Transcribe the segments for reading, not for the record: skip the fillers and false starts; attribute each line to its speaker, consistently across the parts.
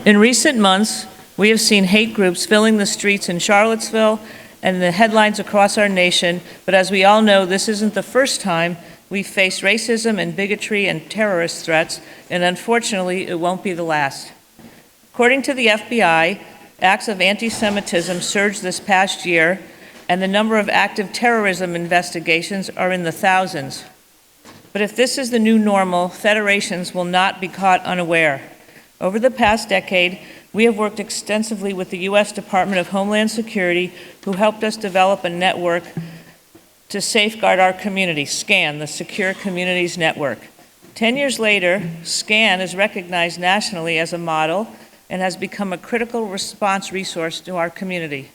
Speaker 1: In recent months, we have seen hate groups filling the streets in Charlottesville and the headlines across our nation, but as we all know, this isn't the first time we've faced racism and bigotry and terrorist threats, and unfortunately, it won't be the last. According to the FBI, acts of anti-Semitism surged this past year, and the number of active terrorism investigations are in the thousands. But if this is the new normal, federations will not be caught unaware. Over the past decade, we have worked extensively with the U.S. Department of Homeland Security, who helped us develop a network to safeguard our community, SCAN, the Secure Communities Network. 10 years later, SCAN is recognized nationally as a model and has become a critical response resource to our community.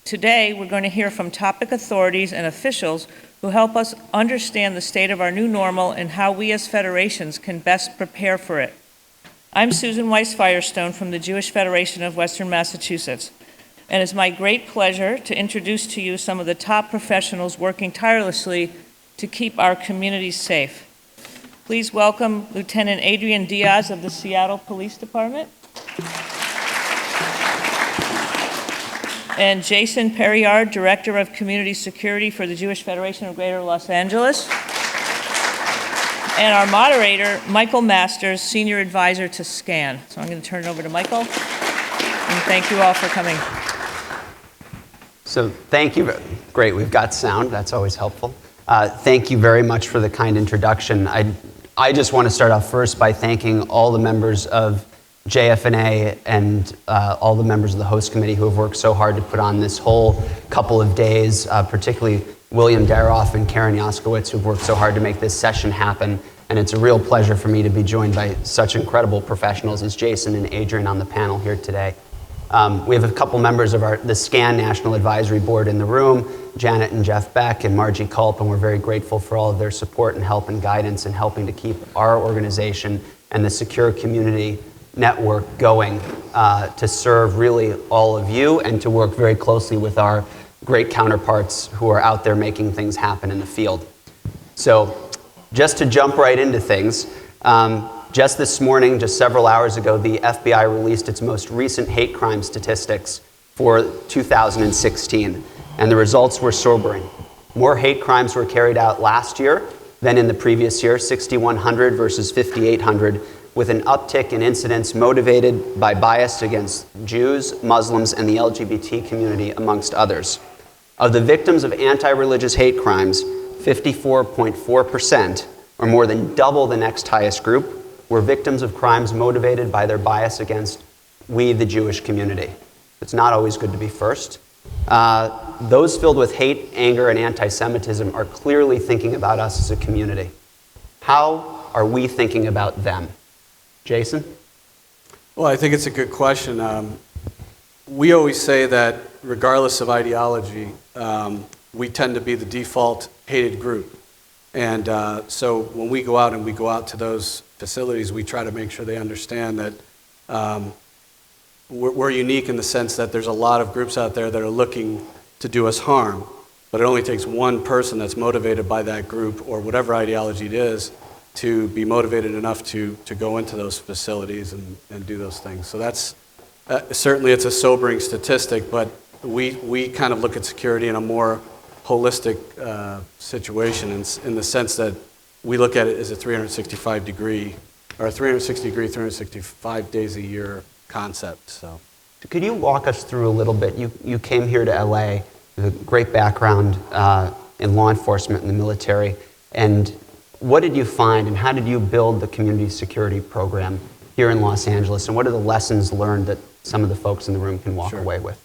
Speaker 1: Today, we're going to hear from topic authorities and officials who help us understand the state of our new normal and how we as federations can best prepare for it. I'm Susan Weiss-Firestone from the Jewish Federation of Western Massachusetts, and it's my great pleasure to introduce to you some of the top professionals working tirelessly to keep our communities safe. Please welcome Lieutenant Adrian Diaz of the Seattle Police Department, and Jason Perriard, Director of Community Security for the Jewish Federation of Greater Los Angeles, and our moderator, Michael Masters, Senior Advisor to SCAN. So I'm going to turn it over to Michael, and thank you all for coming.
Speaker 2: So thank you. Great, we've got sound. That's always helpful. Thank you very much for the kind introduction. I just want to start off first by thanking all the members of JFNA and all the members of the host committee who have worked so hard to put on this whole couple of days, particularly William Daroff and Karen Yaskowitz, who've worked so hard to make this session happen. And it's a real pleasure for me to be joined by such incredible professionals as Jason and Adrian on the panel here today. We have a couple members of the SCAN National Advisory Board in the room, Janet and Jeff Beck and Margie Culp, and we're very grateful for all of their support and help and guidance in helping to keep our organization and the Secure Community Network going to serve really all of you and to work very closely with our great counterparts who are out there making things happen in the field. So just to jump right into things, just this morning, just several hours ago, the FBI released its most recent hate crime statistics for 2016, and the results were sobering. More hate crimes were carried out last year than in the previous year, 6,100 versus 5,800, with an uptick in incidents motivated by bias against Jews, Muslims, and the LGBT community, amongst others. Of the victims of anti-religious hate crimes, 54.4%, or more than double the next highest group, were victims of crimes motivated by their bias against we, the Jewish community. It's not always good to be first. Those filled with hate, anger, and anti-Semitism are clearly thinking about us as a community. How are we thinking about them? Jason?
Speaker 3: Well, I think it's a good question. We always say that regardless of ideology, we tend to be the default hated group. And so when we go out to those facilities, we try to make sure they understand that we're unique in the sense that there's a lot of groups out there that are looking to do us harm, but it only takes one person that's motivated by that group or whatever ideology it is to be motivated enough to go into those facilities and do those things. So that's certainly it's a sobering statistic, but we kind of look at security in a more holistic situation in the sense that we look at it as a 365 degree, 365 days a year concept. So,
Speaker 2: could you walk us through a little bit? You came here to LA with a great background in law enforcement and the military, and what did you find and how did you build the community security program here in Los Angeles, and what are the lessons learned that some of the folks in the room can walk away with?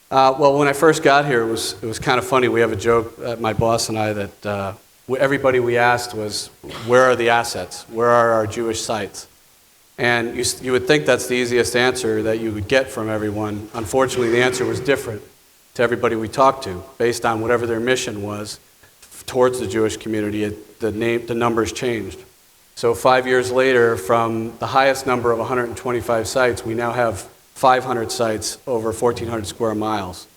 Speaker 3: Well, when I first got here, it was kind of funny. We have a joke, my boss and I, that everybody we asked was, where are the assets? Where are our Jewish sites? And you would think that's the easiest answer that you would get from everyone. Unfortunately, the answer was different to everybody we talked to, based on whatever their mission was towards the Jewish community. The numbers changed. So 5 years later, from the highest number of 125 sites, we now have 500 sites over 1,400 square miles.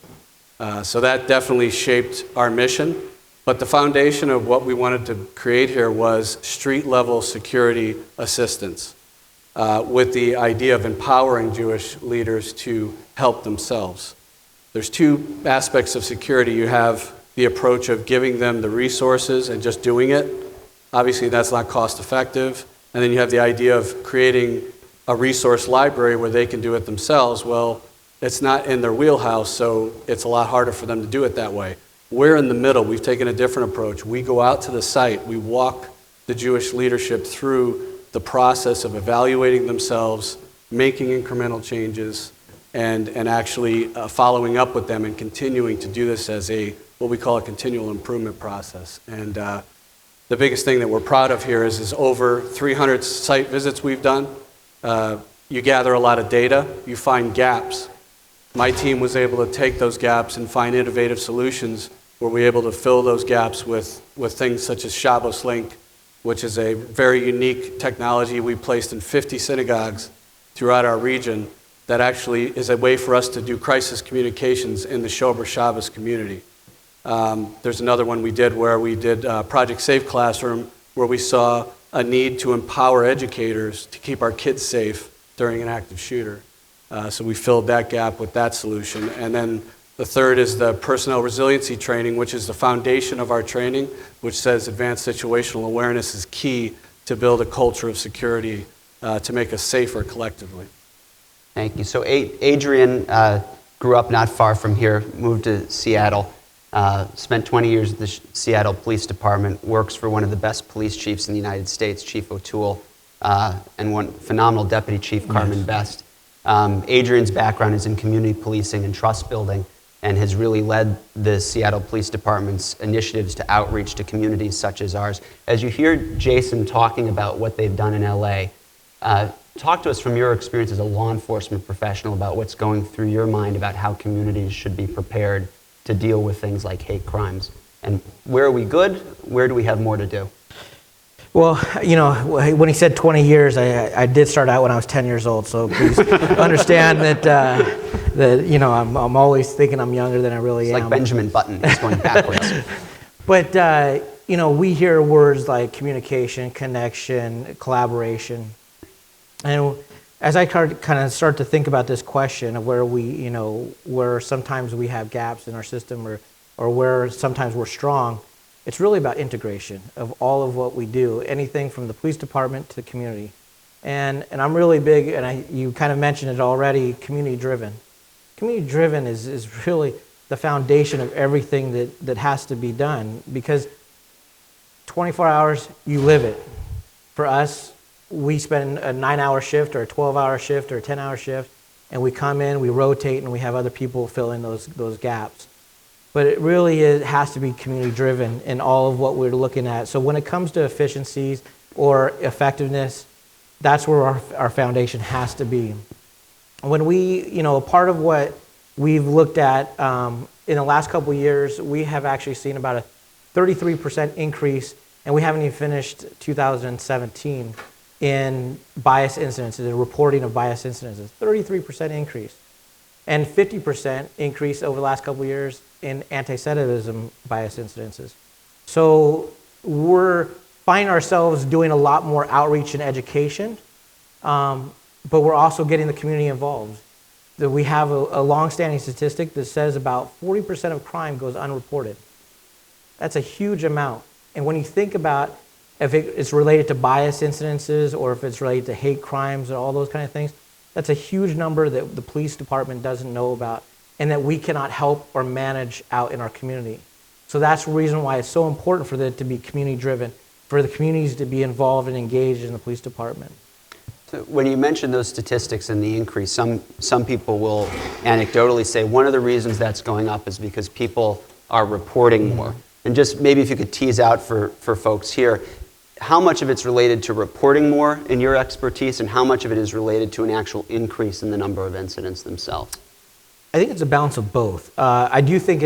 Speaker 3: So that definitely shaped our mission. But the foundation of what we wanted to create here was street-level security assistance. with the idea of empowering Jewish leaders to help themselves. There's two aspects of security. You have the approach of giving them the resources and just doing it. Obviously, that's not cost effective. And then you have the idea of creating a resource library where they can do it themselves. Well, it's not in their wheelhouse, so it's a lot harder for them to do it that way. We're in the middle. We've taken a different approach. We go out to the site. We walk the Jewish leadership through the process of evaluating themselves, making incremental changes, and actually following up with them and continuing to do this as what we call a continual improvement process. And the biggest thing that we're proud of here is over 300 site visits we've done. You gather a lot of data, you find gaps. My team was able to take those gaps and find innovative solutions where we're able to fill those gaps with things such as Shabbos Link, which is a very unique technology we placed in 50 synagogues throughout our region that actually is a way for us to do crisis communications in the Shomer Shabbos community. There's another one we did where we did Project Safe Classroom, where we saw a need to empower educators to keep our kids safe during an active shooter. So we filled that gap with that solution. And then the third is the personnel resiliency training, which is the foundation of our training, which says advanced situational awareness is key to build a culture of security to make us safer collectively.
Speaker 2: Thank you. So Adrian grew up not far from here, moved to Seattle, spent 20 years at the Seattle Police Department, works for one of the best police chiefs in the United States, Chief O'Toole, and one phenomenal Deputy Chief, Carmen Best. Adrian's background is in community policing and trust building, and has really led the Seattle Police Department's initiatives to outreach to communities such as ours. As you hear Jason talking about what they've done in LA, talk to us from your experience as a law enforcement professional about what's going through your mind about how communities should be prepared to deal with things like hate crimes. And where are we good? Where do we have more to do?
Speaker 4: Well, you know, when he said 20 years, I did start out when I was 10 years old, so please understand that you know, I'm always thinking I'm younger than I really am.
Speaker 2: It's like Benjamin Button, he's going backwards.
Speaker 4: But, you know, we hear words like communication, connection, collaboration. And as I kind of start to think about this question of where we, you know, where sometimes we have gaps in our system or where sometimes we're strong, it's really about integration of all of what we do, anything from the police department to the community. And I'm really big, and you kind of mentioned it already, community driven. Community driven is really the foundation of everything that has to be done, because 24 hours, you live it. For us, we spend a 9-hour shift or a 12-hour shift or a 10-hour shift, and we come in, we rotate, and we have other people fill in those gaps. But it really has to be community driven in all of what we're looking at. So when it comes to efficiencies or effectiveness, that's where our foundation has to be. When we, you know, part of what we've looked at in the last couple of years, we have actually seen about a 33% increase, and we haven't even finished 2017 in bias incidences, the reporting of bias incidences, 33% increase. And 50% increase over the last couple of years in anti-Semitism bias incidences. So we're finding ourselves doing a lot more outreach and education, but we're also getting the community involved. We have a long-standing statistic that says about 40% of crime goes unreported. That's a huge amount. And when you think about if it's related to bias incidences or if it's related to hate crimes and all those kind of things, that's a huge number that the police department doesn't know about and that we cannot help or manage out in our community. So that's the reason why it's so important for it to be community driven, for the communities to be involved and engaged in the police department.
Speaker 2: So when you mention those statistics and the increase, some people will anecdotally say one of the reasons that's going up is because people are reporting more. And just maybe if you could tease out for folks here, how much of it's related to reporting more in your expertise, and how much of it is related to an actual increase in the number of incidents themselves?
Speaker 4: I think it's a balance of both. I do think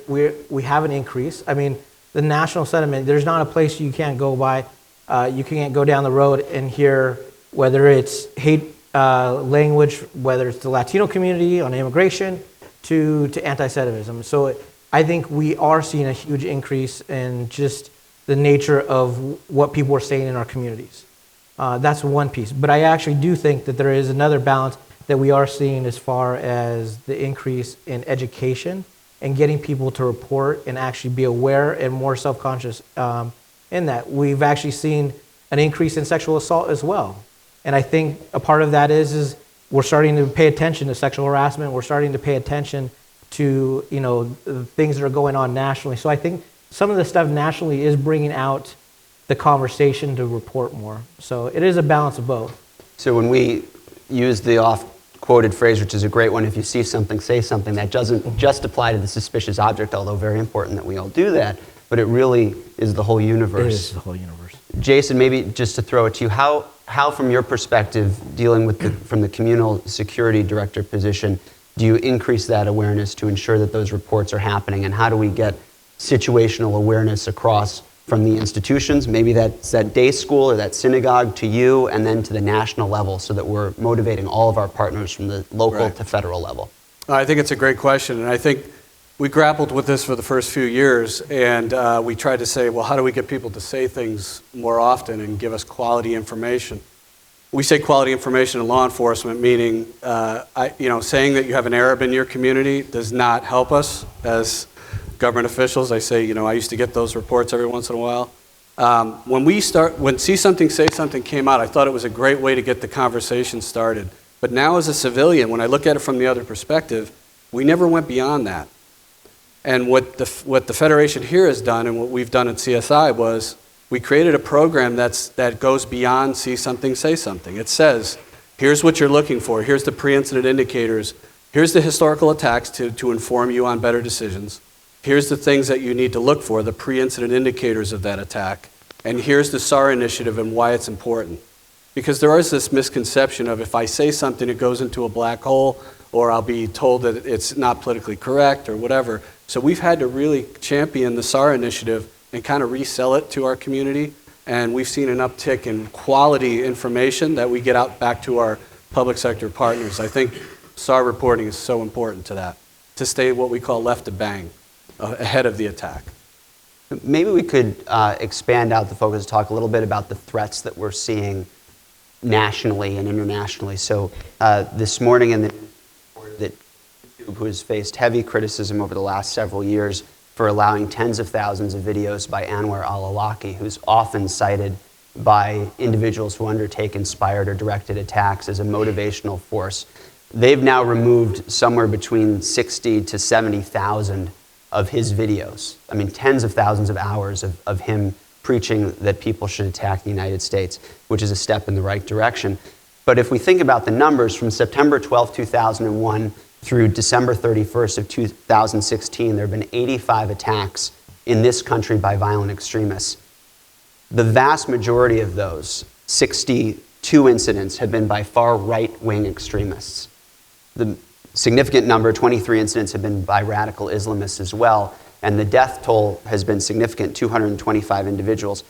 Speaker 4: we have an increase. I mean, the national sentiment, there's not a place you can't go by. You can't go down the road and hear whether it's hate language, whether it's the Latino community on immigration to anti-Semitism. So I think we are seeing a huge increase in just the nature of what people are saying in our communities. That's one piece. But I actually do think that there is another balance that we are seeing as far as the increase in education and getting people to report and actually be aware and more self-conscious in that. We've actually seen an increase in sexual assault as well. And I think a part of that is we're starting to pay attention to sexual harassment. We're starting to pay attention to, things that are going on nationally. So I think some of the stuff nationally is bringing out the conversation to report more. So it is a balance of both.
Speaker 2: So when we use the oft-quoted phrase, which is a great one, if you see something, say something, that doesn't just apply to the suspicious object, although very important that we all do that, but it really is the whole universe.
Speaker 4: It is the whole universe.
Speaker 2: Jason, maybe just to throw it to you, how from your perspective, dealing with from the communal security director position, do you increase that awareness to ensure that those reports are happening? And how do we get situational awareness across from the institutions, maybe that's that day school or that synagogue, to you, and then to the national level, so that we're motivating all of our partners from the local to federal level?
Speaker 3: I think it's a great question, and I think we grappled with this for the first few years, and we tried to say, well, how do we get people to say things more often and give us quality information? We say quality information in law enforcement, meaning saying that you have an Arab in your community does not help us as government officials. I say, I used to get those reports every once in a while. When See Something, Say Something came out, I thought it was a great way to get the conversation started. But now as a civilian, when I look at it from the other perspective, we never went beyond that. And what the Federation here has done, and what we've done at CSI, was we created a program that goes beyond See Something, Say Something. It says, here's what you're looking for, here's the pre-incident indicators, here's the historical attacks to inform you on better decisions, here's the things that you need to look for, the pre-incident indicators of that attack, and here's the SAR initiative and why it's important. Because there is this misconception of, if I say something, it goes into a black hole, or I'll be told that it's not politically correct or whatever. So we've had to really champion the SAR initiative and kind of resell it to our community. And we've seen an uptick in quality information that we get out back to our public sector partners. I think SAR reporting is so important to that, to stay what we call left of bang, ahead of the attack.
Speaker 2: Maybe we could expand out the focus, talk a little bit about the threats that we're seeing nationally and internationally. So this morning in the report that JewTube, who has faced heavy criticism over the last several years for allowing tens of thousands of videos by Anwar al-Awlaki, who's often cited by individuals who undertake inspired or directed attacks as a motivational force. They've now removed somewhere between 60 to 70,000 of his videos. I mean, tens of thousands of hours of him preaching that people should attack the United States, which is a step in the right direction. But if we think about the numbers from September 12, 2001 through December 31st of 2016, there have been 85 attacks in this country by violent extremists. The vast majority of those, 62 incidents, have been by far right-wing extremists. The significant number, 23 incidents, have been by radical Islamists as well, and the death toll has been significant, 225 individuals.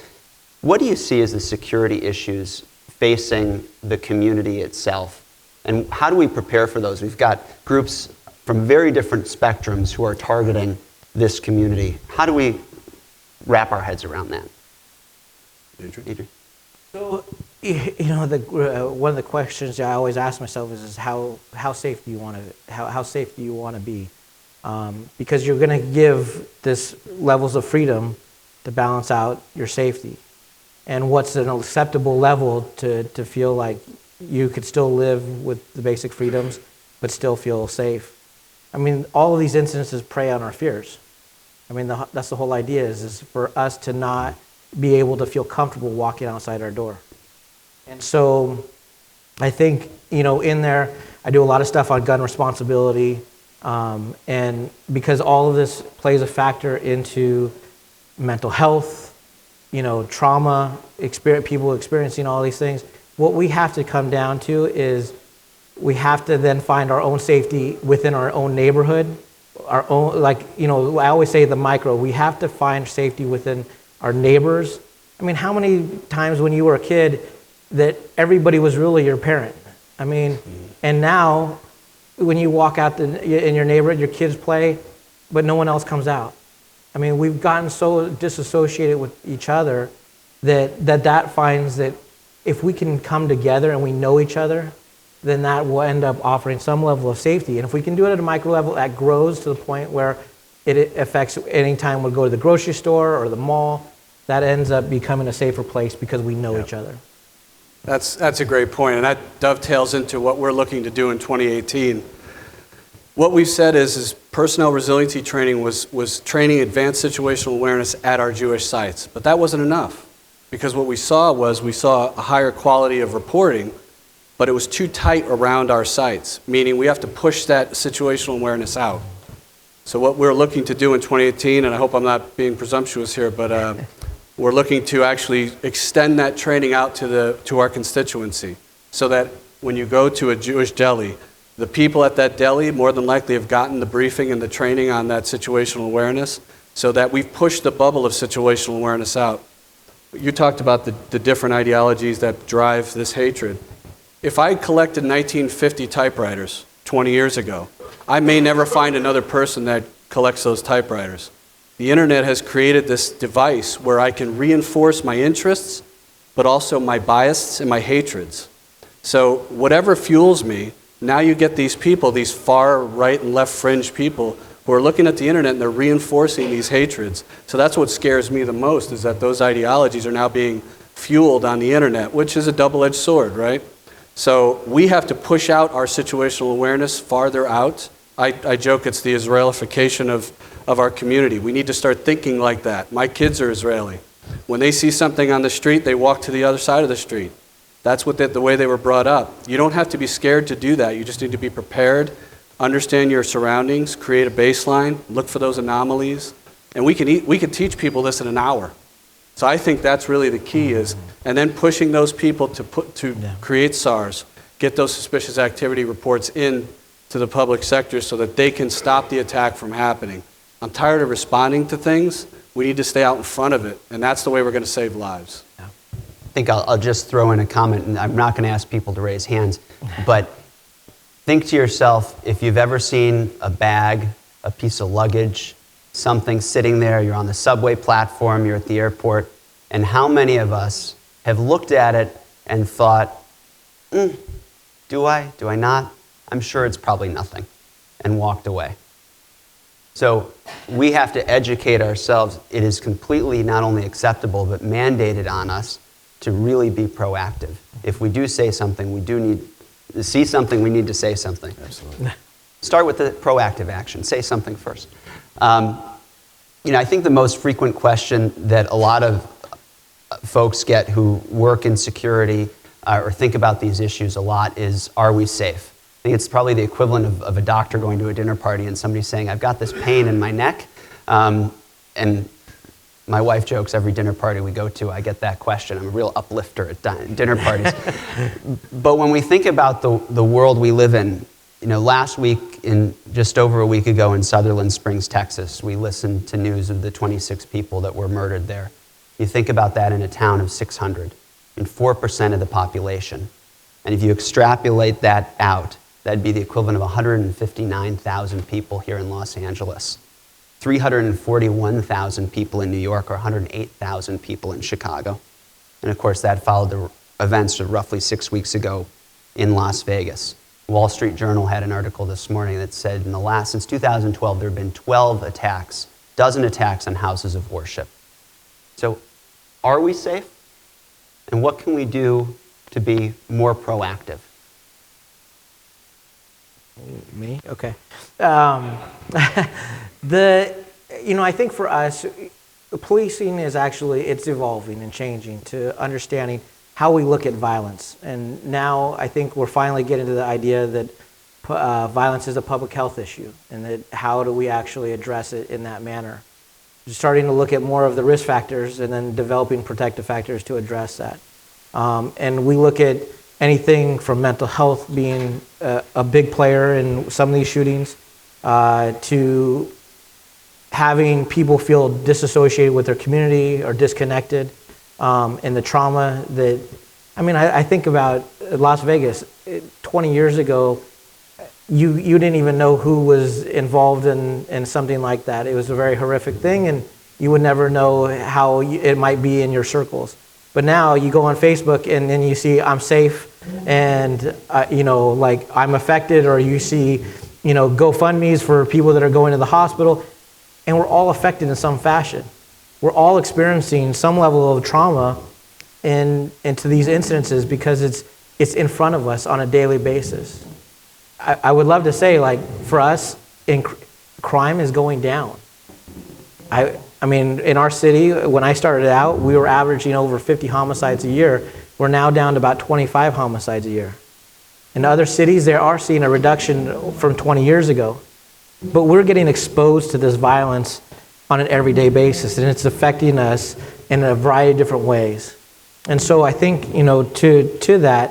Speaker 2: What do you see as the security issues facing the community itself? And how do we prepare for those? We've got groups from very different spectrums who are targeting this community. How do we wrap our heads around that? Adrian?
Speaker 4: So, one of the questions I always ask myself is how safe do you want to be? Because you're going to give this levels of freedom to balance out your safety, and what's an acceptable level to feel like you could still live with the basic freedoms but still feel safe. I mean, all of these incidences prey on our fears. I mean, that's the whole idea is for us to not be able to feel comfortable walking outside our door. And so I think, in there, I do a lot of stuff on gun responsibility, and because all of this plays a factor into mental health, trauma, people experiencing all these things, what we have to come down to is we have to then find our own safety within our own neighborhood, our own, I always say the micro, we have to find safety within our neighbors. I mean, how many times when you were a kid that everybody was really your parent? I mean, and now when you walk out in your neighborhood, your kids play, but no one else comes out. I mean, we've gotten so disassociated with each other that finds that if we can come together and we know each other, then that will end up offering some level of safety. And if we can do it at a micro level, that grows to the point where it affects any time we go to the grocery store or the mall, that ends up becoming a safer place because we know each other.
Speaker 3: That's a great point, and that dovetails into what we're looking to do in 2018. What we've said is personnel resiliency training was training advanced situational awareness at our Jewish sites, but that wasn't enough, because what we saw a higher quality of reporting, but it was too tight around our sites, meaning we have to push that situational awareness out. So what we're looking to do in 2018, and I hope I'm not being presumptuous here, but we're looking to actually extend that training out to our constituency, so that when you go to a Jewish deli, the people at that deli more than likely have gotten the briefing and the training on that situational awareness, so that we've pushed the bubble of situational awareness out. You talked about the different ideologies that drive this hatred. If I collected 1950 typewriters 20 years ago, I may never find another person that collects those typewriters. The internet has created this device where I can reinforce my interests, but also my biases and my hatreds. So whatever fuels me, now you get these people, these far right and left fringe people, who are looking at the internet and they're reinforcing these hatreds. So that's what scares me the most, is that those ideologies are now being fueled on the internet, which is a double-edged sword, right? So we have to push out our situational awareness farther out. I joke it's the Israelification of our community. We need to start thinking like that. My kids are Israeli. When they see something on the street, they walk to the other side of the street. That's the way they were brought up. You don't have to be scared to do that. You just need to be prepared, understand your surroundings, create a baseline, look for those anomalies. And we can teach people this in an hour. So I think that's really the key and then pushing those people to create SARs, get those suspicious activity reports in to the public sector so that they can stop the attack from happening. I'm tired of responding to things. We need to stay out in front of it, and that's the way we're going to save lives.
Speaker 2: I think I'll just throw in a comment, and I'm not going to ask people to raise hands, but think to yourself, if you've ever seen a bag, a piece of luggage, something sitting there, you're on the subway platform, you're at the airport, and how many of us have looked at it and thought, do I not? I'm sure it's probably nothing, and walked away. So we have to educate ourselves. It is completely not only acceptable, but mandated on us to really be proactive. If we do say something, we do need to see something, we need to say something.
Speaker 3: Absolutely.
Speaker 2: Start with the proactive action. Say something first. I think the most frequent question that a lot of folks get who work in security or think about these issues a lot is, are we safe? I think it's probably the equivalent of a doctor going to a dinner party and somebody saying, I've got this pain in my neck. And my wife jokes every dinner party we go to, I get that question. I'm a real uplifter at dinner parties. But when we think about the world we live in, last week, just over a week ago in Sutherland Springs, Texas, we listened to news of the 26 people that were murdered there. You think about that in a town of 600, and 4% of the population. And if you extrapolate that out, that'd be the equivalent of 159,000 people here in Los Angeles, 341,000 people in New York, or 108,000 people in Chicago. And of course, that followed the events of roughly 6 weeks ago in Las Vegas. Wall Street Journal had an article this morning that said since 2012, there have been 12 attacks, dozen attacks on houses of worship. So are we safe? And what can we do to be more proactive?
Speaker 4: Me? Okay. I think for us, policing is it's evolving and changing to understanding how we look at violence. And now I think we're finally getting to the idea that violence is a public health issue, and that how do we actually address it in that manner. Starting to look at more of the risk factors and then developing protective factors to address that. And we look at anything from mental health being a big player in some of these shootings, to having people feel disassociated with their community or disconnected, and the trauma that, I think about Las Vegas 20 years ago, you didn't even know who was involved in something like that. It was a very horrific thing, and you would never know how it might be in your circles. But now you go on Facebook and then you see I'm safe and, like I'm affected, or you see, GoFundMes for people that are going to the hospital, and we're all affected in some fashion. We're all experiencing some level of trauma into these incidences because it's in front of us on a daily basis. I would love to say, like, for us, crime is going down. I mean, in our city, when I started out, we were averaging over 50 homicides a year. We're now down to about 25 homicides a year. In other cities, they are seeing a reduction from 20 years ago. But we're getting exposed to this violence on an everyday basis, and it's affecting us in a variety of different ways. And so I think, to that,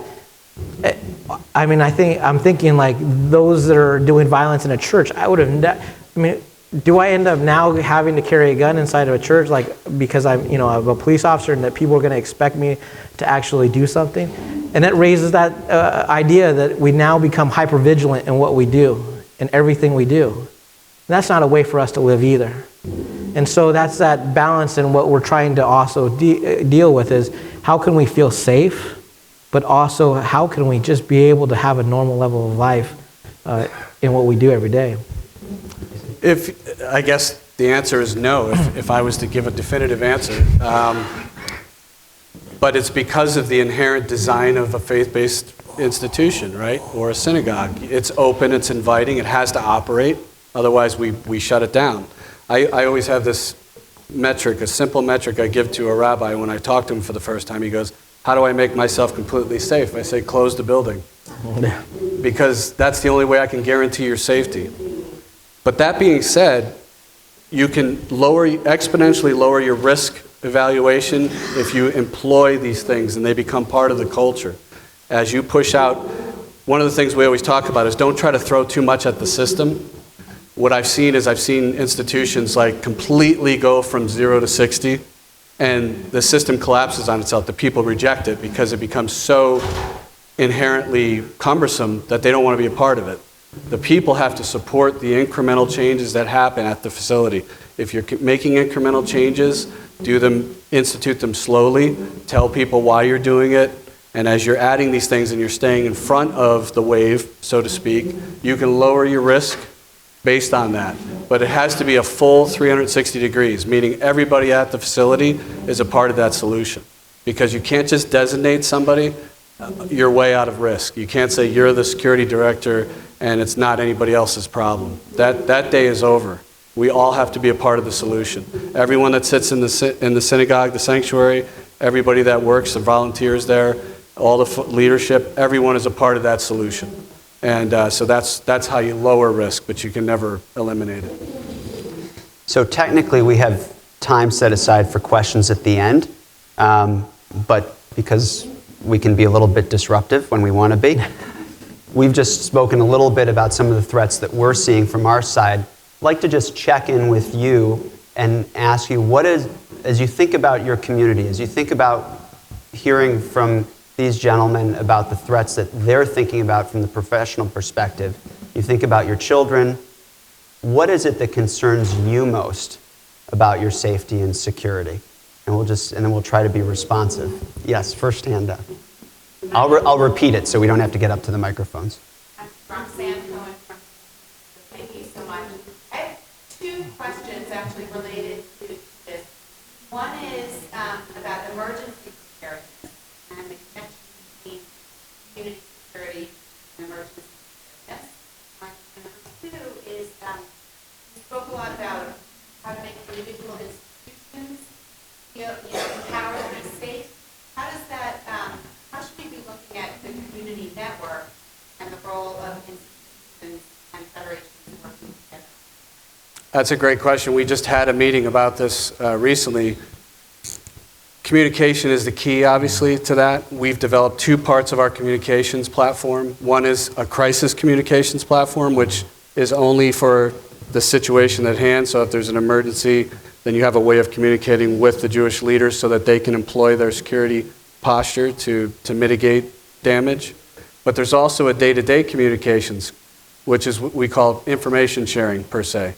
Speaker 4: I'm thinking like those that are doing violence in a church, do I end up now having to carry a gun inside of a church, like because I'm a police officer and that people are going to expect me to actually do something? And that raises that idea that we now become hypervigilant in what we do, in everything we do. And that's not a way for us to live either. And so that's that balance, and what we're trying to also deal with is how can we feel safe, but also how can we just be able to have a normal level of life in what we do every day?
Speaker 3: I guess the answer is no, if I was to give a definitive answer. But it's because of the inherent design of a faith-based institution, right? Or a synagogue. It's open, it's inviting, it has to operate. Otherwise, we shut it down. I always have this metric, a simple metric I give to a rabbi when I talk to him for the first time. He goes, how do I make myself completely safe? I say, close the building. Because that's the only way I can guarantee your safety. But that being said, you can exponentially lower your risk evaluation if you employ these things and they become part of the culture. As you push out, one of the things we always talk about is don't try to throw too much at the system. What I've seen institutions like completely go from 0 to 60, and the system collapses on itself. The people reject it because it becomes so inherently cumbersome that they don't want to be a part of it. The people have to support the incremental changes that happen at the facility. If you're making incremental changes, institute them slowly, tell people why you're doing it, and as you're adding these things and you're staying in front of the wave, so to speak, you can lower your risk based on that. But it has to be a full 360 degrees, meaning everybody at the facility is a part of that solution. Because you can't just designate somebody, you're way out of risk. You can't say you're the security director and it's not anybody else's problem. That day is over. We all have to be a part of the solution. Everyone that sits in the synagogue, the sanctuary, everybody that works, the volunteers there, all the leadership, everyone is a part of that solution. And so that's how you lower risk, but you can never eliminate it.
Speaker 2: So technically we have time set aside for questions at the end, but because we can be a little bit disruptive when we want to be, we've just spoken a little bit about some of the threats that we're seeing from our side. I'd like to just check in with you and ask you, as you think about your community, as you think about hearing from these gentlemen about the threats that they're thinking about from the professional perspective, you think about your children, what is it that concerns you most about your safety and security? And then we'll try to be responsive. Yes, first hand up. I'll repeat it so we don't have to get up to the microphones.
Speaker 5: I'm Roxanne Cohen from. Thank you so much. I have two questions actually related to this. One is about emergency preparedness and the connection between community security and emergency preparedness. And number two is you spoke a lot about how to make individual institutions feel empowered to be safe. How does that? How should we be looking at the community network and the role of institutions and federations working together?
Speaker 3: That's a great question. We just had a meeting about this recently. Communication is the key, obviously, to that. We've developed two parts of our communications platform. One is a crisis communications platform, which is only for the situation at hand. So if there's an emergency, then you have a way of communicating with the Jewish leaders so that they can employ their security posture to mitigate damage. But there's also a day-to-day communications, which is what we call information sharing, per se.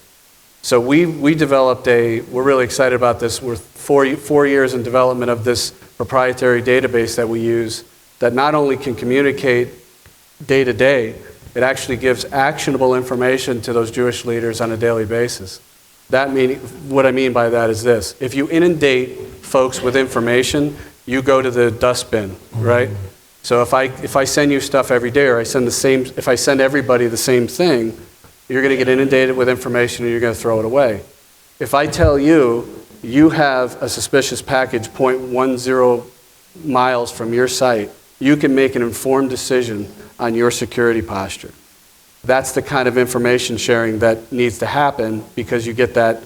Speaker 3: So we developed we're really excited about this. We're four years in development of this proprietary database that we use that not only can communicate day to day, it actually gives actionable information to those Jewish leaders on a daily basis. What I mean by that is this: if you inundate folks with information, you go to the dustbin, right? So if I send you stuff every day, or if I send everybody the same thing, you're going to get inundated with information and you're going to throw it away. If I tell you, you have a suspicious package 0.10 miles from your site, you can make an informed decision on your security posture. That's the kind of information sharing that needs to happen, because you get that,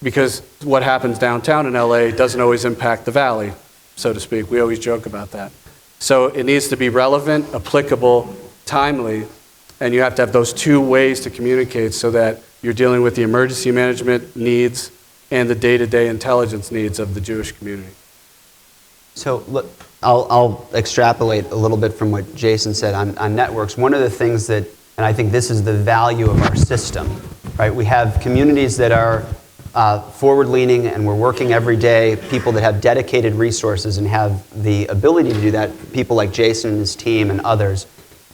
Speaker 3: because what happens downtown in LA doesn't always impact the valley, so to speak. We always joke about that. So it needs to be relevant, applicable, timely, and you have to have those two ways to communicate so that you're dealing with the emergency management needs and the day-to-day intelligence needs of the Jewish community.
Speaker 2: So look, I'll extrapolate a little bit from what Jason said on networks. One of the things that, and I think this is the value of our system, right? We have communities that are forward-leaning, and we're working every day, people that have dedicated resources and have the ability to do that, people like Jason and his team and others.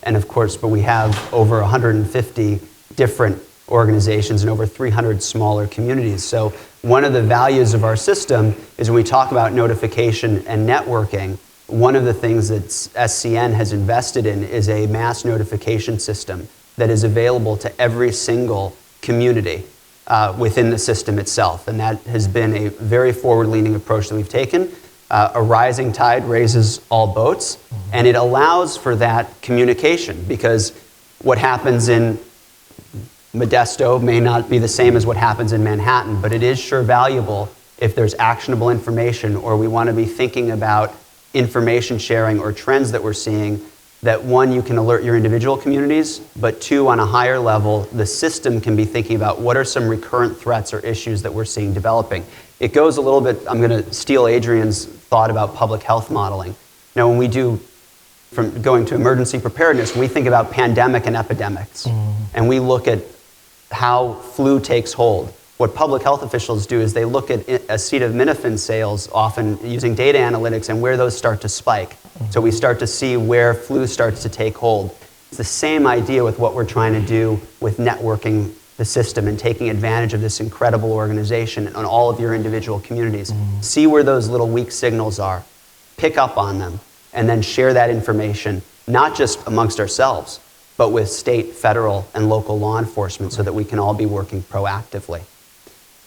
Speaker 2: And of course, but we have over 150 different organizations and over 300 smaller communities. So one of the values of our system is when we talk about notification and networking, one of the things that SCN has invested in is a mass notification system that is available to every single community within the system itself. And that has been a very forward-leaning approach that we've taken. A rising tide raises all boats, and it allows for that communication, because what happens in Modesto may not be the same as what happens in Manhattan, but it is sure valuable if there's actionable information, or we want to be thinking about information sharing or trends that we're seeing, that one, you can alert your individual communities, but two, on a higher level, the system can be thinking about what are some recurrent threats or issues that we're seeing developing. It goes a little bit, I'm going to steal Adrian's thought about public health modeling. Now, when we do, from going to emergency preparedness, we think about pandemic and epidemics, and we look at how flu takes hold. What public health officials do is they look at acetaminophen sales, often using data analytics, and where those start to spike. So we start to see where flu starts to take hold. It's the same idea with what we're trying to do with networking the system and taking advantage of this incredible organization on all of your individual communities. See where those little weak signals are, pick up on them, and then share that information, not just amongst ourselves, but with state, federal, and local law enforcement so that we can all be working proactively.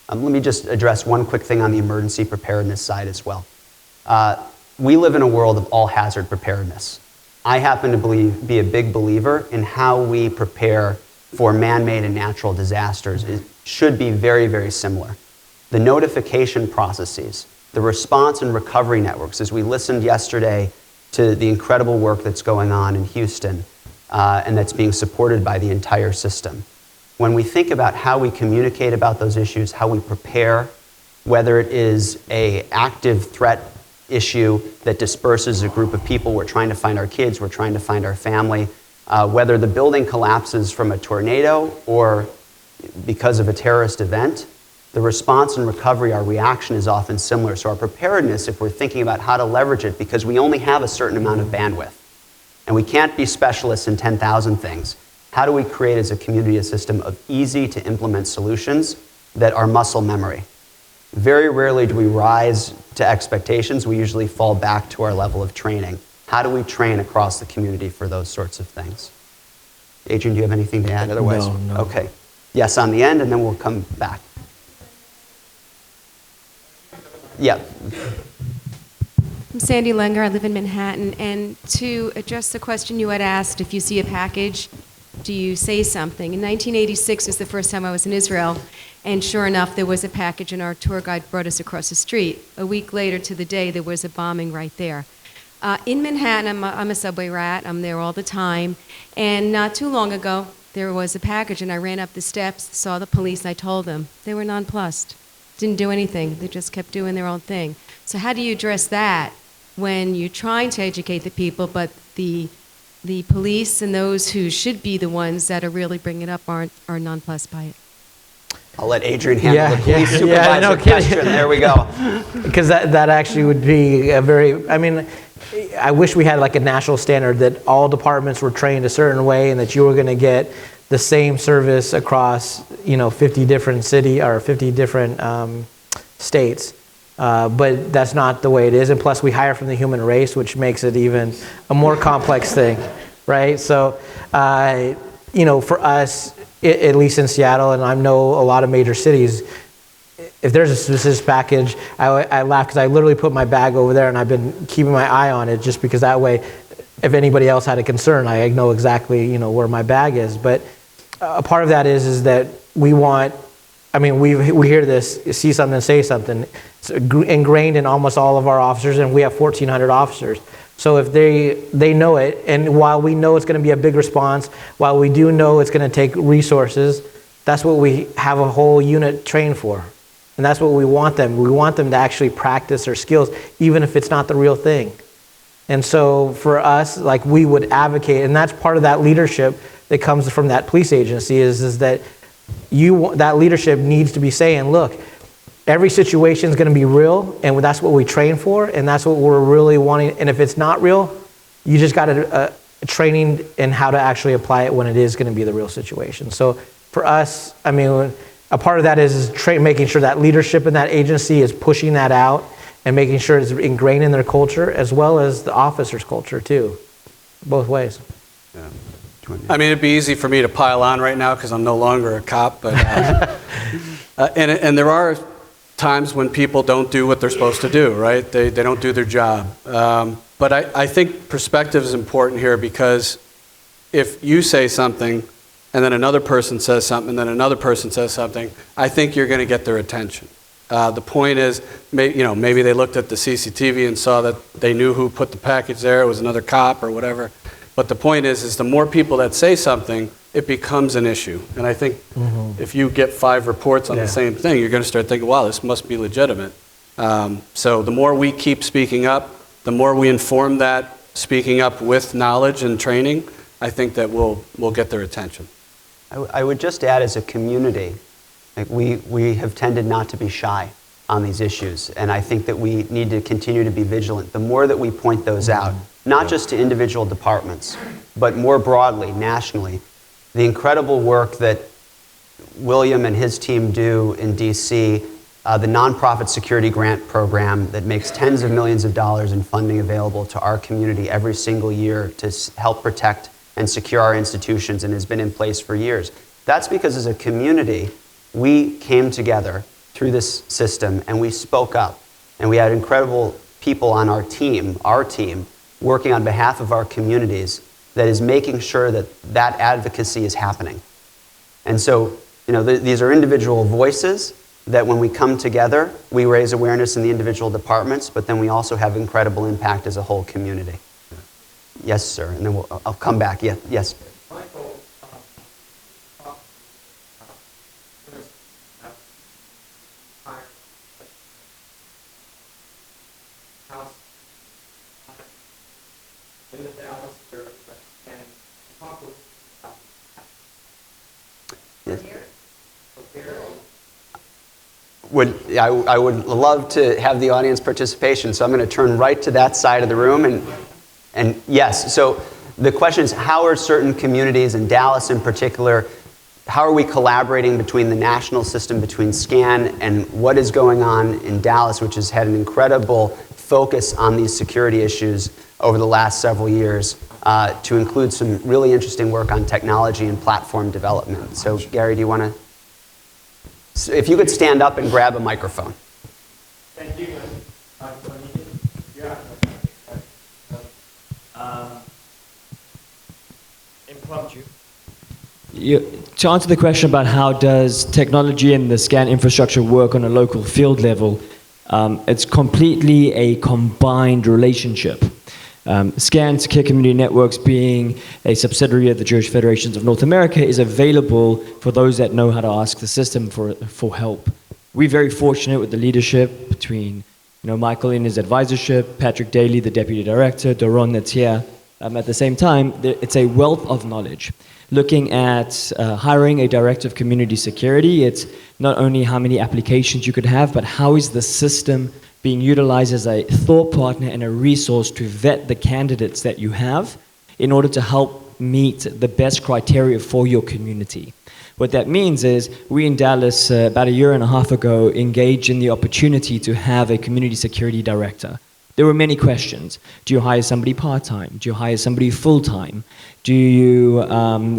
Speaker 2: Let me just address one quick thing on the emergency preparedness side as well. We live in a world of all hazard preparedness. I happen to be a big believer in how we prepare for man-made and natural disasters. It should be very, very similar. The notification processes, the response and recovery networks, as we listened yesterday to the incredible work that's going on in Houston, and that's being supported by the entire system. When we think about how we communicate about those issues, how we prepare, whether it is an active threat issue that disperses a group of people, we're trying to find our kids, we're trying to find our family, whether the building collapses from a tornado or because of a terrorist event, the response and recovery, our reaction is often similar. So our preparedness, if we're thinking about how to leverage it, because we only have a certain amount of bandwidth, and we can't be specialists in 10,000 things, how do we create as a community a system of easy to implement solutions that are muscle memory? Very rarely do we rise to expectations. We usually fall back to our level of training. How do we train across the community for those sorts of things? Adrian, do you have anything to add otherwise?
Speaker 4: No.
Speaker 2: Okay. Yes on the end, and then we'll come back. Yeah.
Speaker 6: I'm Sandy Lenger. I live in Manhattan. And to address the question you had asked, if you see a package, do you say something? In 1986 was the first time I was in Israel, and sure enough, there was a package, and our tour guide brought us across the street. A week later to the day, there was a bombing right there. In Manhattan, I'm a subway rat. I'm there all the time. And not too long ago, there was a package, and I ran up the steps, saw the police, and I told them. They were nonplussed. Didn't do anything. They just kept doing their own thing. So how do you address that when you're trying to educate the people, but the police and those who should be the ones that are really bringing it up are nonplussed by it?
Speaker 2: I'll let Adrian handle
Speaker 4: Yeah,
Speaker 2: the police
Speaker 4: yeah,
Speaker 2: supervisor
Speaker 4: yeah, no kidding.
Speaker 2: question. There we go.
Speaker 4: Because that actually would be a very, I mean, I wish we had like a national standard that all departments were trained a certain way and that you were going to get the same service across, 50 different or 50 different states. But that's not the way it is. And plus we hire from the human race, which makes it even a more complex thing, right? So, for us, at least in Seattle, and I know a lot of major cities, if there's a specific package, I laugh because I literally put my bag over there and I've been keeping my eye on it just because that way, if anybody else had a concern, I know exactly, where my bag is. But a part of that is that we hear this, see something, say something. It's ingrained in almost all of our officers, and we have 1,400 officers. So if they know it, and while we know it's going to be a big response, while we do know it's going to take resources, that's what we have a whole unit trained for. And that's what we want them. We want them to actually practice their skills, even if it's not the real thing. And so for us, like we would advocate, and that's part of that leadership that comes from that police agency is that that leadership needs to be saying, look, every situation is going to be real, and that's what we train for, and that's what we're really wanting. And if it's not real, you just got a training in how to actually apply it when it is going to be the real situation. So for us, a part of that is making sure that leadership in that agency is pushing that out and making sure it's ingrained in their culture as well as the officer's culture too, both ways.
Speaker 3: Yeah. It'd be easy for me to pile on right now because I'm no longer a cop, but and there are times when people don't do what they're supposed to do, right? They don't do their job. But I think perspective is important here because if you say something and then another person says something and then another person says something, I think you're going to get their attention. The point is, maybe they looked at the CCTV and saw that they knew who put the package there, it was another cop or whatever. But the point is the more people that say something, it becomes an issue. And I think if you get 5 reports on the same thing, you're going to start thinking, wow, this must be legitimate. So the more we keep speaking up, the more we inform that speaking up with knowledge and training, I think that we'll get their attention.
Speaker 2: I would just add, as a community, like we have tended not to be shy on these issues, and I think that we need to continue to be vigilant. The more that we point those out, not just to individual departments, but more broadly, nationally, the incredible work that William and his team do in DC, the nonprofit security grant program that makes tens of millions of dollars in funding available to our community every single year to help protect and secure our institutions, and has been in place for years. That's because as a community, we came together through this system and we spoke up, and we had incredible people on our team, working on behalf of our communities that is making sure that that advocacy is happening. And so, these are individual voices that when we come together, we raise awareness in the individual departments, but then we also have incredible impact as a whole community. Yes, sir, and then I'll come back. Yeah, yes.
Speaker 7: Michael, in the Dallas area and talk with
Speaker 2: I would love to have the audience participation, so I'm going to turn right to that side of the room. And yes, so the question is, how are certain communities, in Dallas in particular, how are we collaborating between the national system, between SCAN, and what is going on in Dallas, which has had an incredible focus on these security issues over the last several years, to include some really interesting work on technology and platform development. So Gary, do you want to? So if you could stand up and grab a microphone.
Speaker 7: Thank you. Impromptu.
Speaker 8: To answer the question about how does technology and the SCAN infrastructure work on a local field level, it's completely a combined relationship. SCAN, Secure Community Networks, being a subsidiary of the Jewish Federations of North America, is available for those that know how to ask the system for help. We're very fortunate with the leadership between Michael in his advisorship, Patrick Daly, the Deputy Director, Doron that's here, At the same time, it's a wealth of knowledge. Looking at hiring a director of community security, it's not only how many applications you could have, but how is the system being utilized as a thought partner and a resource to vet the candidates that you have in order to help meet the best criteria for your community. What that means is we in Dallas, about a year and a half ago, engaged in the opportunity to have a community security director. There were many questions. Do you hire somebody part-time? Do you hire somebody full-time? Do you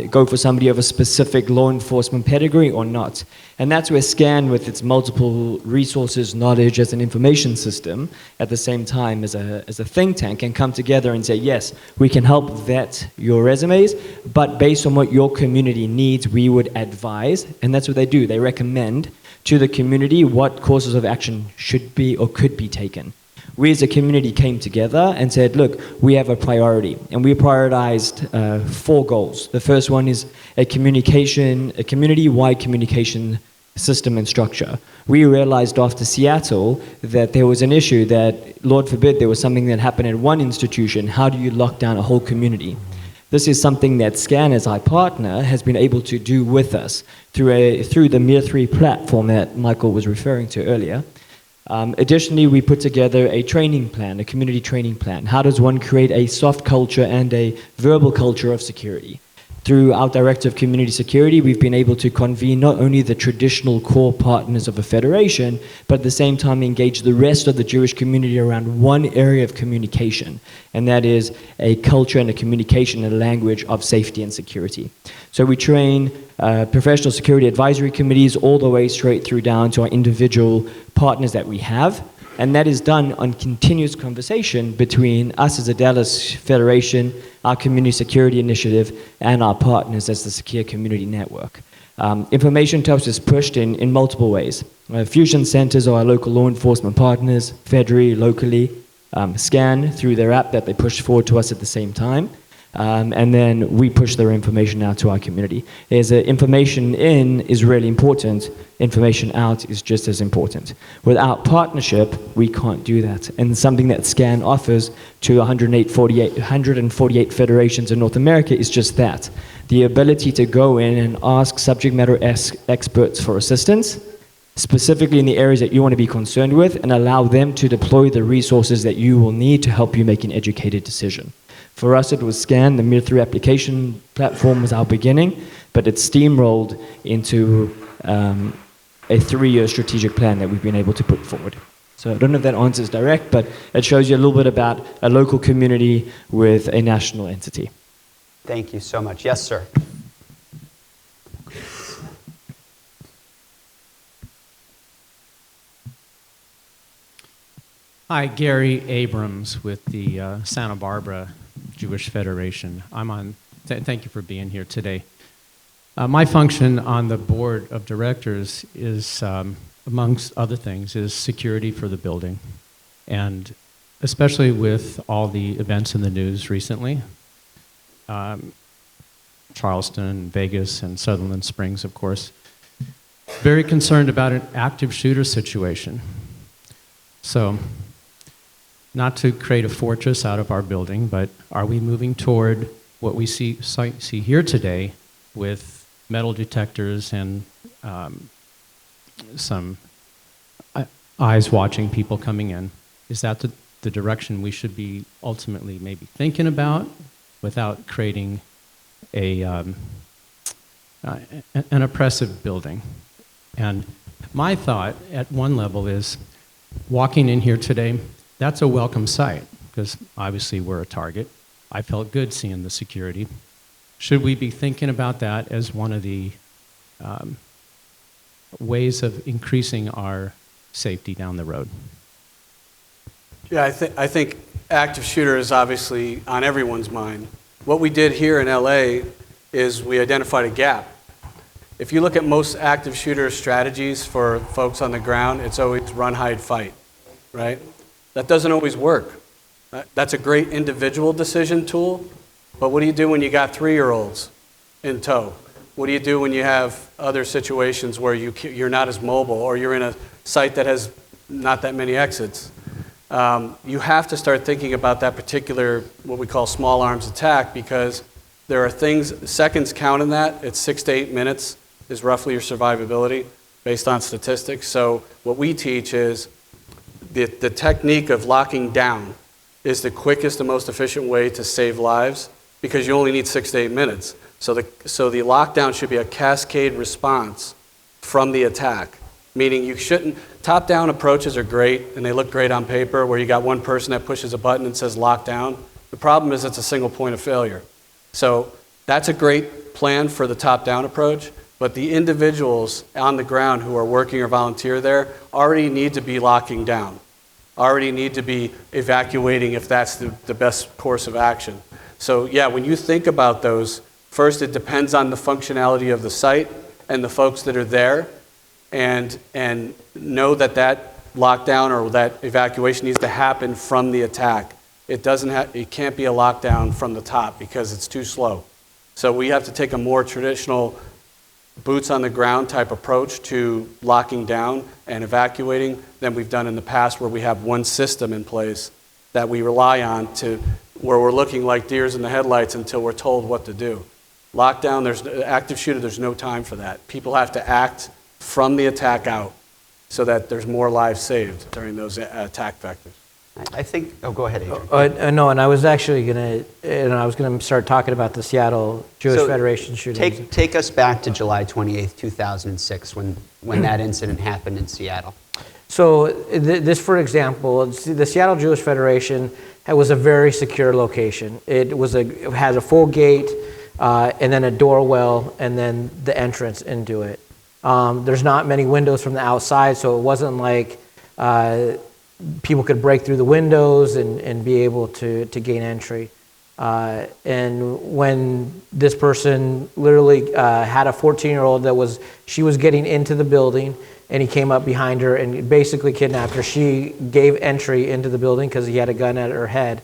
Speaker 8: go for somebody of a specific law enforcement pedigree or not? And that's where SCAN, with its multiple resources, knowledge as an information system, at the same time as a think tank, can come together and say, yes, we can help vet your resumes, but based on what your community needs, we would advise, and that's what they do. They recommend to the community what courses of action should be or could be taken. We as a community came together and said, look, we have a priority. And we prioritized 4 goals. The first one is a community-wide communication system and structure. We realized after Seattle that there was an issue that, Lord forbid, there was something that happened at one institution. How do you lock down a whole community? This is something that SCAN, as our partner, has been able to do with us through the MIR3 platform that Michael was referring to earlier. Additionally, we put together a training plan, a community training plan. How does one create a soft culture and a verbal culture of security? Through our Director of Community Security, we've been able to convene not only the traditional core partners of a federation, but at the same time engage the rest of the Jewish community around one area of communication, and that is a culture and a communication and a language of safety and security. So we train professional security advisory committees all the way straight through down to our individual partners that we have, and that is done on continuous conversation between us as a Dallas Federation, our Community Security Initiative, and our partners as the Secure Community Network. Information to us is pushed in multiple ways. Fusion centers are our local law enforcement partners, federally, locally, SCAN through their app that they push forward to us at the same time. And then we push their information out to our community. Information in is really important. Information out is just as important. Without partnership, we can't do that. And something that SCAN offers to 148 federations in North America is just that. The ability to go in and ask subject matter experts for assistance, specifically in the areas that you want to be concerned with, and allow them to deploy the resources that you will need to help you make an educated decision. For us, it was SCAN. The MIR3 application platform was our beginning, but it's steamrolled into a 3-year strategic plan that we've been able to put forward. So I don't know if that answers direct, but it shows you a little bit about a local community with a national entity.
Speaker 2: Thank you so much. Yes, sir.
Speaker 9: Hi, Gary Abrams with the Santa Barbara Jewish Federation. Thank you for being here today. My function on the board of directors is, amongst other things, is security for the building. And especially with all the events in the news recently, Charleston, Vegas, and Sutherland Springs, of course, very concerned about an active shooter situation. So, not to create a fortress out of our building, but are we moving toward what we see here today with metal detectors and some eyes watching people coming in? Is that the direction we should be ultimately maybe thinking about without creating an oppressive building? And my thought at one level is, walking in here today, that's a welcome sight, because obviously we're a target. I felt good seeing the security. Should we be thinking about that as one of the ways of increasing our safety down the road?
Speaker 3: Yeah, I think active shooter is obviously on everyone's mind. What we did here in LA is we identified a gap. If you look at most active shooter strategies for folks on the ground, it's always run, hide, fight, right? That doesn't always work. That's a great individual decision tool, but what do you do when you got 3-year-olds in tow? What do you do when you have other situations where you're not as mobile, or you're in a site that has not that many exits? you have to start thinking about that particular, what we call small arms attack, because there are things, seconds count in that. It's 6 to 8 minutes is roughly your survivability based on statistics. So what we teach is the technique of locking down is the quickest and most efficient way to save lives, because you only need 6 to 8 minutes. So the lockdown should be a cascade response from the attack, meaning you shouldn't, top-down approaches are great and they look great on paper where you got one person that pushes a button and says lockdown. The problem is it's a single point of failure. So that's a great plan for the top-down approach, but the individuals on the ground who are working or volunteer there already need to be locking down, already need to be evacuating if that's the best course of action. So yeah, when you think about those, first it depends on the functionality of the site and the folks that are there, and know that lockdown or that evacuation needs to happen from the attack. It can't be a lockdown from the top because it's too slow. So we have to take a more traditional boots on the ground type approach to locking down and evacuating than we've done in the past, where we have one system in place that we rely on to where we're looking like deers in the headlights until we're told what to do. Lockdown, there's active shooter, there's no time for that. People have to act from the attack out so that there's more lives saved during those attack vectors.
Speaker 2: I think, oh, go ahead, Adrian.
Speaker 4: No, and I was actually going to start talking about the Seattle Jewish Federation shooting.
Speaker 2: Take us back to July 28th, 2006, when that incident happened in Seattle.
Speaker 4: So this, for example, the Seattle Jewish Federation was a very secure location. It has a full gate, and then a door well, and then the entrance into it. There's not many windows from the outside, so it wasn't like people could break through the windows and be able to gain entry. And when this person literally had a 14-year-old she was getting into the building, and he came up behind her and basically kidnapped her. She gave entry into the building because he had a gun at her head,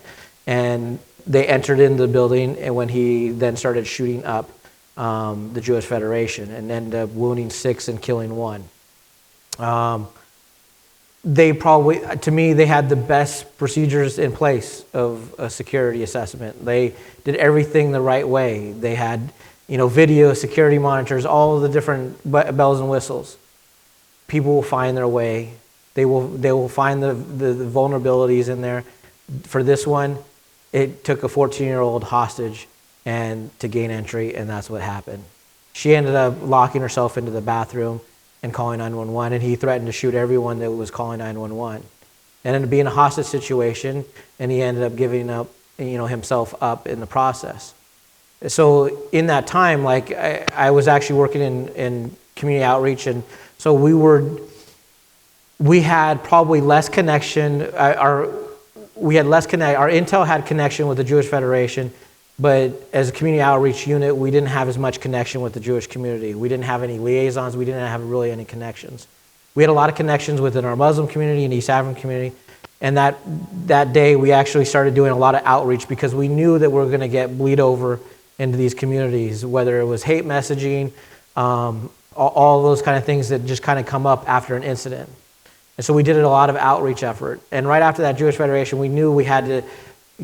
Speaker 4: and they entered into the building, and when he then started shooting up the Jewish Federation and ended up wounding 6 and killing 1. They probably, to me, they had the best procedures in place of a security assessment. They did everything the right way. They had, video, security monitors, all of the different bells and whistles. People will find their way. They will find the vulnerabilities in there. For this one, it took a 14-year-old hostage and to gain entry, and that's what happened. She ended up locking herself into the bathroom and calling 911, and he threatened to shoot everyone that was calling 911. It ended up being a hostage situation, and he ended up giving up, himself up in the process. So in that time, I was actually working in community outreach, and so we had probably less connection. Our intel had connection with the Jewish Federation, but as a community outreach unit, we didn't have as much connection with the Jewish community. We didn't have any liaisons. We didn't have really any connections. We had a lot of connections within our Muslim community and East African community. And that day, we actually started doing a lot of outreach because we knew that we were going to bleed over into these communities, whether it was hate messaging, all those kind of things that just kind of come up after an incident. And so we did a lot of outreach effort. And right after that Jewish Federation, we knew we had to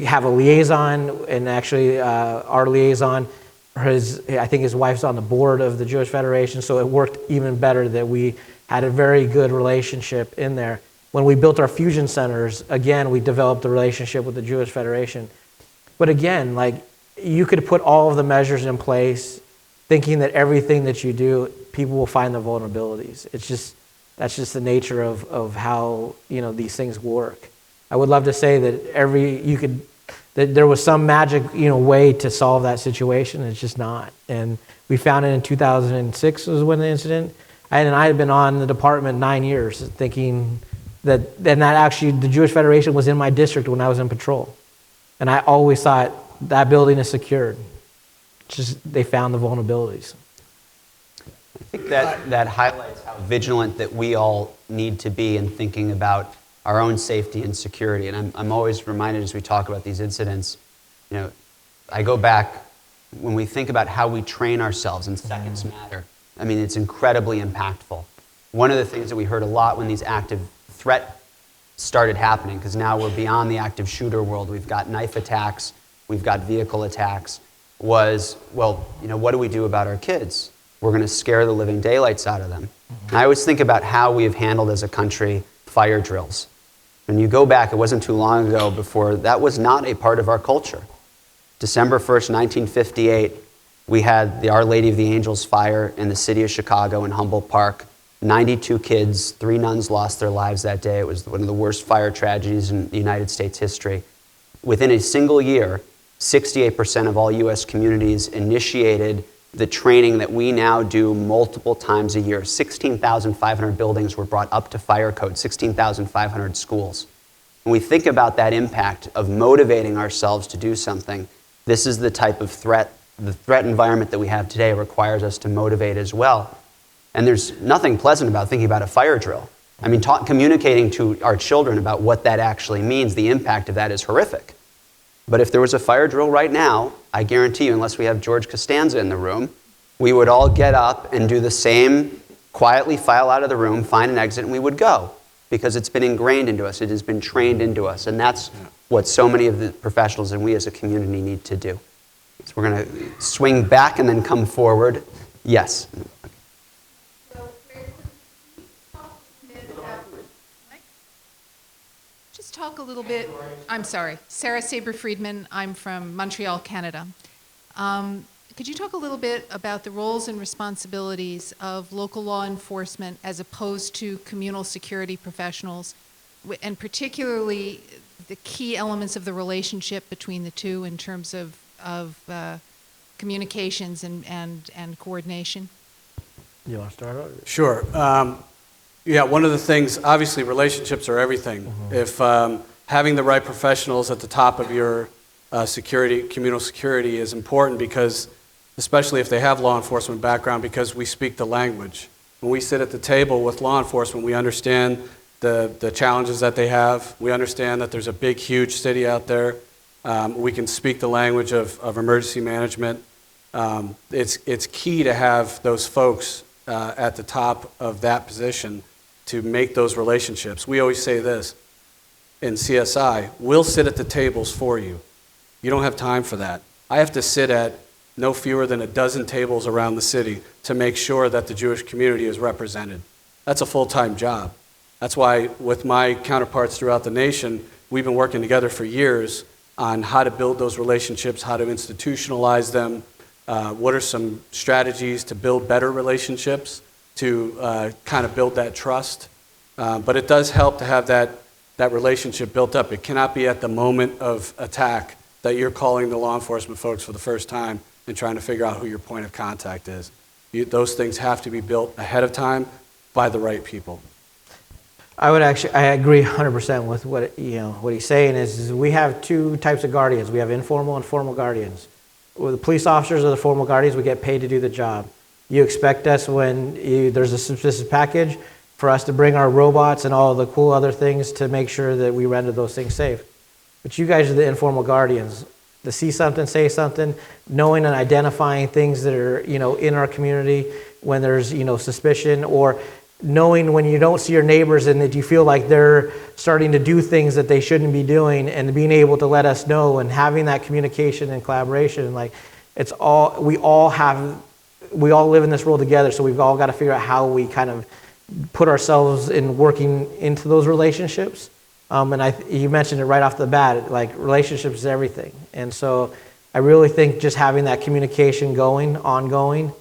Speaker 4: have a liaison, and actually our liaison, I think his wife's on the board of the Jewish Federation, so it worked even better that we had a very good relationship in there. When we built our fusion centers, again, we developed a relationship with the Jewish Federation. But again, you could put all of the measures in place thinking that everything that you do, people will find the vulnerabilities. That's just the nature of how these things work. I would love to say that that there was some magic way to solve that situation. It's just not. And we found it in 2006 was when the incident. I had been on the department 9 years, thinking that actually the Jewish Federation was in my district when I was in patrol, and I always thought that building is secured. It's just they found the vulnerabilities.
Speaker 2: I think that highlights how vigilant that we all need to be in thinking about our own safety and security. And I'm always reminded as we talk about these incidents, I go back when we think about how we train ourselves, and seconds matter. I mean, it's incredibly impactful. One of the things that we heard a lot when these active threat started happening, because now we're beyond the active shooter world. We've got knife attacks, we've got vehicle attacks, was, well, you know, what do we do about our kids? We're going to scare the living daylights out of them. And I always think about how we have handled as a country fire drills. When you go back, it wasn't too long ago before that was not a part of our culture. December 1st, 1958, we had the Our Lady of the Angels fire in the city of Chicago in Humboldt Park. 92 kids, 3 nuns lost their lives that day. It was one of the worst fire tragedies in the United States history. Within a single year, 68% of all U.S. communities initiated the training that we now do multiple times a year. 16,500 buildings were brought up to fire code, 16,500 schools. When we think about that impact of motivating ourselves to do something, this is the type of threat, the threat environment that we have today requires us to motivate as well. And there's nothing pleasant about thinking about a fire drill. I mean, communicating to our children about what that actually means, the impact of that is horrific. But if there was a fire drill right now, I guarantee you, unless we have George Costanza in the room, we would all get up and do the same, quietly file out of the room, find an exit, and we would go. Because it's been ingrained into us, it has been trained into us, and that's what so many of the professionals and we as a community need to do. So we're going to swing back and then come forward. Yes.
Speaker 10: Just talk a little bit, I'm sorry, Sarah Saber-Friedman, I'm from Montreal, Canada. Could you talk a little bit about the roles and responsibilities of local law enforcement as opposed to communal security professionals, and particularly the key elements of the relationship between the two in terms of communications and coordination?
Speaker 4: You want to start out?
Speaker 3: Sure. Yeah, one of the things, obviously relationships are everything. If having the right professionals at the top of your communal security is important, because especially if they have law enforcement background, because we speak the language. When we sit at the table with law enforcement, we understand the challenges that they have. We understand that there's a big, huge city out there. We can speak the language of emergency management. It's key to have those folks at the top of that position to make those relationships. We always say this in CSI, we'll sit at the tables for you. You don't have time for that. I have to sit at no fewer than a dozen tables around the city to make sure that the Jewish community is represented. That's a full-time job. That's why with my counterparts throughout the nation, we've been working together for years on how to build those relationships, how to institutionalize them, what are some strategies to build better relationships, to kind of build that trust. But it does help to have that relationship built up. It cannot be at the moment of attack that you're calling the law enforcement folks for the first time and trying to figure out who your point of contact is. Those things have to be built ahead of time by the right people.
Speaker 4: I agree 100% with what he's saying is we have 2 types of guardians. We have informal and formal guardians. Well, the police officers are the formal guardians. We get paid to do the job. You expect us when there's a subsistence package for us to bring our robots and all the cool other things to make sure that we render those things safe. But you guys are the informal guardians. To see something, say something, knowing and identifying things that are, in our community when there's, suspicion, or knowing when you don't see your neighbors and that you feel like they're starting to do things that they shouldn't be doing, and being able to let us know and having that communication and collaboration. Like, we all live in this world together, so we've all got to figure out how we kind of put ourselves in working into those relationships. And you mentioned it right off the bat, like relationships is everything. And so I really think just having that communication ongoing,